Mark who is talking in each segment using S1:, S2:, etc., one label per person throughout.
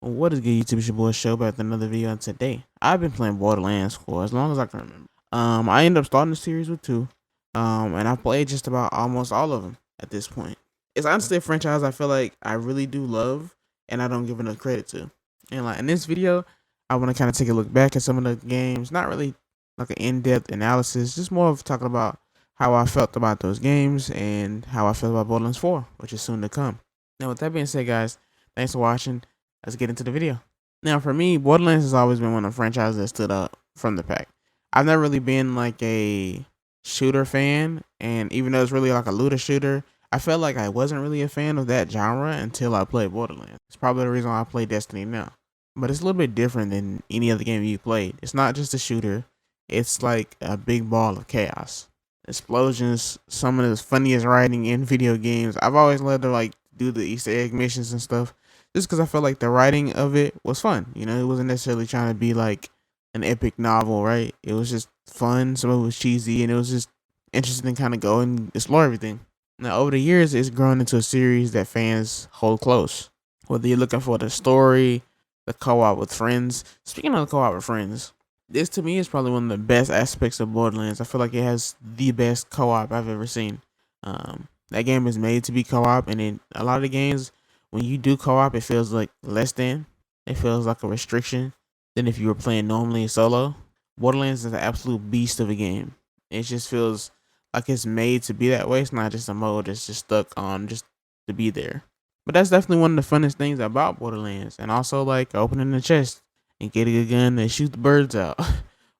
S1: What is good, YouTube? It's your boy Show back with another video. And today, I've been playing Borderlands for as long as I can remember. I ended up starting the series with two, and I've played just about almost all of them at this point. It's honestly a franchise I feel like I really do love, and I don't give enough credit to. And like in this video, I want to kind of take a look back at some of the games, not really like an in-depth analysis, just more of talking about how I felt about those games and how I feel about Borderlands 4, which is soon to come. Now, with that being said, guys, thanks for watching. Let's get into the video. Now, for me, Borderlands has always been one of the franchises that stood up from the pack. I've never really been like a shooter fan, and even though it's really like a looter shooter, I felt like I wasn't really a fan of that genre until I played Borderlands. It's probably the reason why I play Destiny now. But it's a little bit different than any other game you played. It's not just a shooter, it's like a big ball of chaos. Explosions, some of the funniest writing in video games. I've always loved to like do the Easter egg missions and stuff just because I felt like the writing of it was fun. You know, it wasn't necessarily trying to be like an epic novel, right? It was just fun. Some of it was cheesy, and it was just interesting to kind of go and explore everything. Now, over the years, it's grown into a series that fans hold close. Whether you're looking for the story, the co-op with friends. Speaking of the co-op with friends, this to me is probably one of the best aspects of Borderlands. I feel like it has the best co-op I've ever seen. That game is made to be co-op, and in a lot of the games, when you do co-op, it feels like less than. It feels like a restriction than if you were playing normally solo. Borderlands is an absolute beast of a game. It just feels like it's made to be that way. It's not just a mode that's just stuck on just to be there. But that's definitely one of the funnest things about Borderlands. And also like opening the chest and getting a gun that shoots birds out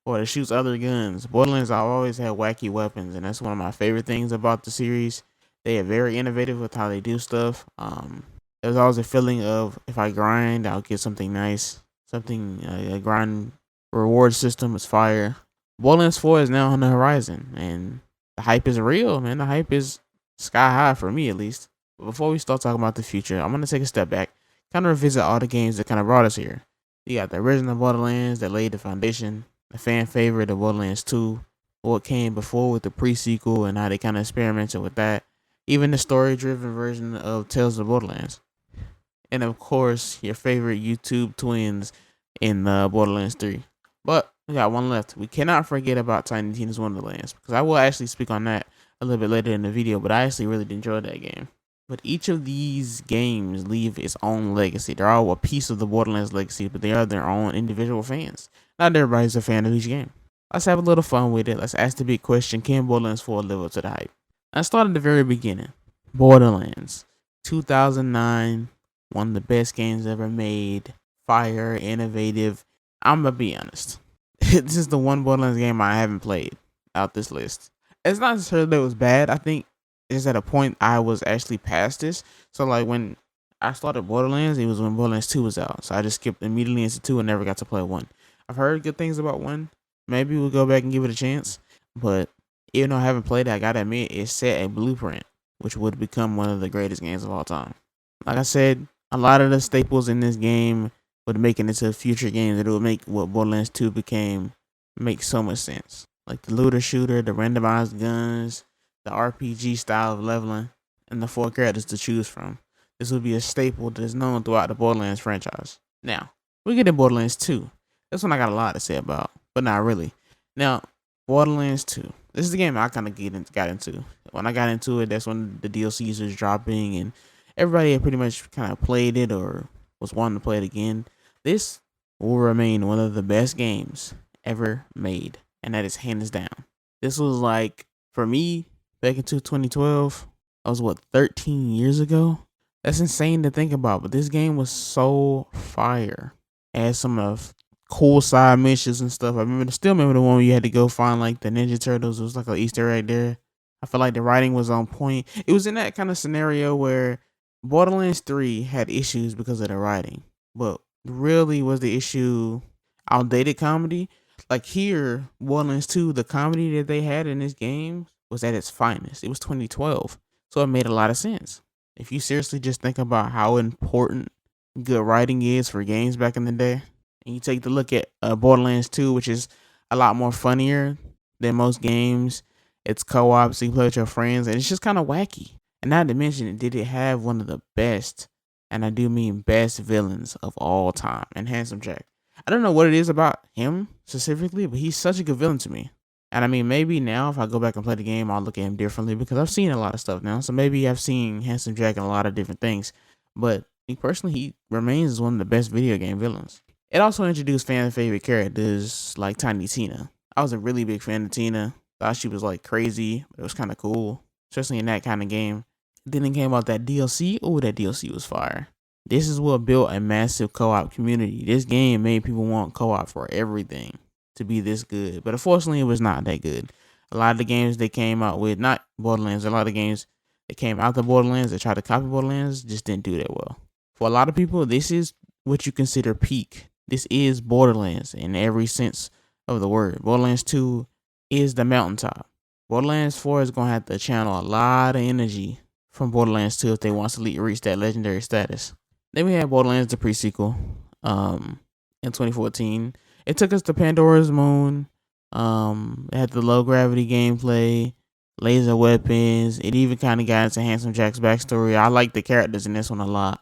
S1: or that shoots other guns. Borderlands I've always had wacky weapons, and that's one of my favorite things about the series. They are very innovative with how they do stuff. There's always a feeling of if I grind, I'll get something nice. Something, a grind reward system is fire. Borderlands 4 is now on the horizon, and the hype is real, man. The hype is sky high for me, at least. But before we start talking about the future, I'm going to take a step back, kind of revisit all the games that kind of brought us here. You got the original Borderlands that laid the foundation, the fan favorite of Borderlands 2, what came before with the pre-sequel and how they kind of experimented with that, even the story-driven version of Tales of Borderlands, and of course your favorite YouTube twins in Borderlands 3. But we got one left. We cannot forget about Tiny Tina's Wonderlands, because I will actually speak on that a little bit later in the video, but I actually really enjoyed that game. But each of these games leave its own legacy. They're all a piece of the Borderlands legacy, but they are their own individual fans. Not everybody's a fan of each game. Let's have a little fun with it. Let's ask the big question: can Borderlands 4 live up to the hype? I started at the very beginning. Borderlands 2009, one of the best games ever made. Fire, innovative. I'm gonna be honest. This is the one Borderlands game I haven't played out this list. It's not necessarily that it was bad. I think it's at a point I was actually past this. So like when I started Borderlands, it was when Borderlands 2 was out. So I just skipped immediately into 2 and never got to play 1. I've heard good things about 1. Maybe we'll go back and give it a chance. But even though I haven't played it, I gotta admit it set a blueprint, which would become one of the greatest games of all time. Like I said, a lot of the staples in this game would make it into future games that would make what Borderlands 2 became make so much sense. Like the looter shooter, the randomized guns, the RPG style of leveling, and the 4 characters to choose from. This would be a staple that is known throughout the Borderlands franchise. Now, we get to Borderlands 2. This one I got a lot to say about, but not really. Now, Borderlands 2. This is the game I kind of got into. When I got into it, that's when the DLCs was dropping, and everybody had pretty much kind of played it or was wanting to play it again. This will remain one of the best games ever made, and that is hands down. This was like, for me, back into 2012, I was 13 years ago? That's insane to think about, but this game was so fire. It had some of cool side missions and stuff. Still remember the one where you had to go find like the Ninja Turtles. It was like an Easter egg there. I feel like the writing was on point. It was in that kind of scenario where Borderlands 3 had issues because of the writing, but really was the issue outdated comedy. Like here, Borderlands 2, the comedy that they had in this game was at its finest. It was 2012, so it made a lot of sense. If you seriously just think about how important good writing is for games back in the day, and you take the look at Borderlands 2, which is a lot more funnier than most games. It's co-op, so you play with your friends, and it's just kind of wacky. And not to mention, did it have one of the best and I do mean best villains of all time, and Handsome Jack. I don't know what it is about him specifically, but he's such a good villain to me. And I mean, maybe now if I go back and play the game, I'll look at him differently because I've seen a lot of stuff now. So maybe I've seen Handsome Jack in a lot of different things. But me personally, he remains one of the best video game villains. It also introduced fan favorite characters like Tiny Tina. I was a really big fan of Tina. Thought she was like crazy, but it was kind of cool, especially in that kind of game. Then it came out that DLC. Oh, that DLC was fire. This is what built a massive co-op community. This game made people want co-op for everything to be this good. But unfortunately, it was not that good. A lot of the games they came out with, not Borderlands, a lot of the games that came out the Borderlands that tried to copy Borderlands just didn't do that well. For a lot of people, this is what you consider peak. This is Borderlands in every sense of the word. Borderlands 2 is the mountaintop. Borderlands 4 is going to have to channel a lot of energy from Borderlands 2 if they want to reach that legendary status. Then we had Borderlands, the pre-sequel, in 2014. It took us to Pandora's Moon. It had the low gravity gameplay, laser weapons. It even kind of got into Handsome Jack's backstory. I like the characters in this one a lot.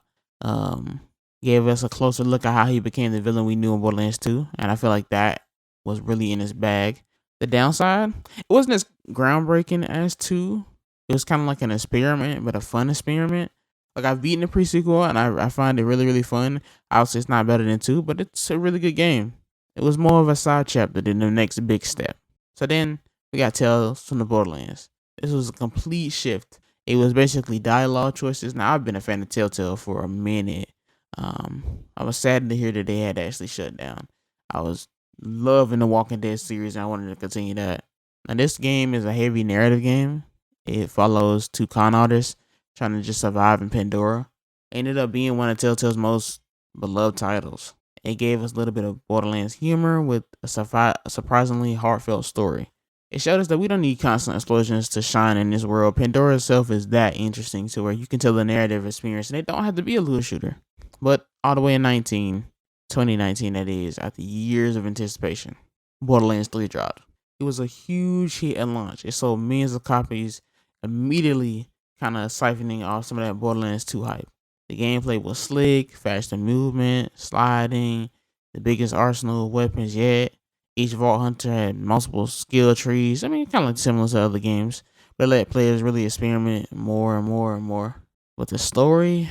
S1: Gave us a closer look at how he became the villain we knew in Borderlands 2, and I feel like that was really in his bag. The downside, it wasn't as groundbreaking as 2. It was kind of like an experiment, but a fun experiment. Like, I've beaten the pre-sequel, and I find it really, really fun. Obviously, it's not better than 2, but it's a really good game. It was more of a side chapter than the next big step. So then, we got Tales from the Borderlands. This was a complete shift. It was basically dialogue choices. Now, I've been a fan of Telltale for a minute. I was saddened to hear that they had actually shut down. I was loving the Walking Dead series, and I wanted to continue that. Now, this game is a heavy narrative game. It follows 2 con artists trying to just survive in Pandora. Ended up being one of Telltale's most beloved titles. It gave us a little bit of Borderlands humor with a surprisingly heartfelt story. It showed us that we don't need constant explosions to shine in this world. Pandora itself is that interesting to where you can tell the narrative experience, and it don't have to be a looter shooter. But all the way in 2019 that is, after years of anticipation, Borderlands 3 dropped. It was a huge hit at launch. It sold millions of copies, immediately kind of siphoning off some of that Borderlands 2 hype. The gameplay was slick, faster movement, sliding, the biggest arsenal of weapons yet. Each Vault Hunter had multiple skill trees. I mean, kind of like similar to other games, but it let players really experiment more and more and more. But the story,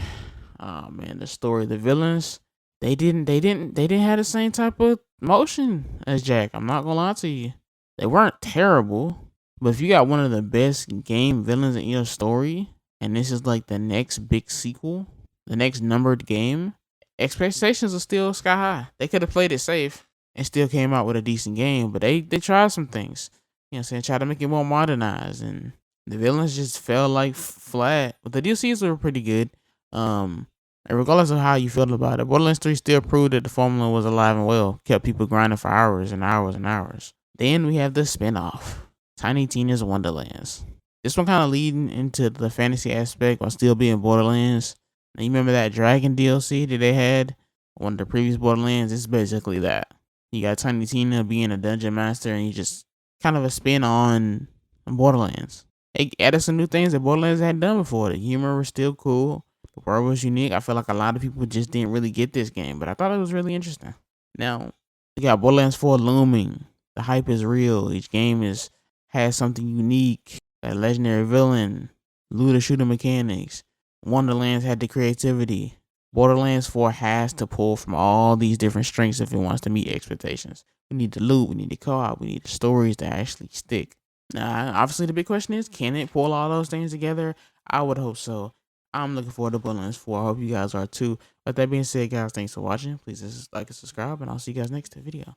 S1: oh man, the villains, they didn't have the same type of motion as Jack. I'm not gonna lie to you. They weren't terrible, but if you got one of the best game villains in your story, and this is like the next big sequel, the next numbered game, expectations are still sky high. They could have played it safe and still came out with a decent game, but they tried some things. You know what I'm saying? Tried to make it more modernized, and the villains just felt like flat. But the DLCs were pretty good. And regardless of how you felt about it, Borderlands 3 still proved that the formula was alive and well. Kept people grinding for hours and hours and hours. Then we have the spinoff, Tiny Tina's Wonderlands. This one kind of leading into the fantasy aspect while still being Borderlands. Now, you remember that Dragon DLC that they had on the previous Borderlands? It's basically that. You got Tiny Tina being a dungeon master, and you just kind of a spin on Borderlands. It added some new things that Borderlands hadn't done before. The humor was still cool. The world was unique. I feel like a lot of people just didn't really get this game, but I thought it was really interesting. Now, you got Borderlands 4 looming. The hype is real. Each game has something unique. A legendary villain, looter shooter mechanics. Wonderlands had the creativity. Borderlands 4 has to pull from all these different strengths if it wants to meet expectations. We need the loot, we need the co-op, we need the stories that actually stick. Now, obviously the big question is, can it pull all those things together? I would hope so. I'm looking forward to Borderlands 4. I hope you guys are too. With that being said, guys, thanks for watching. Please like and subscribe, and I'll see you guys next video.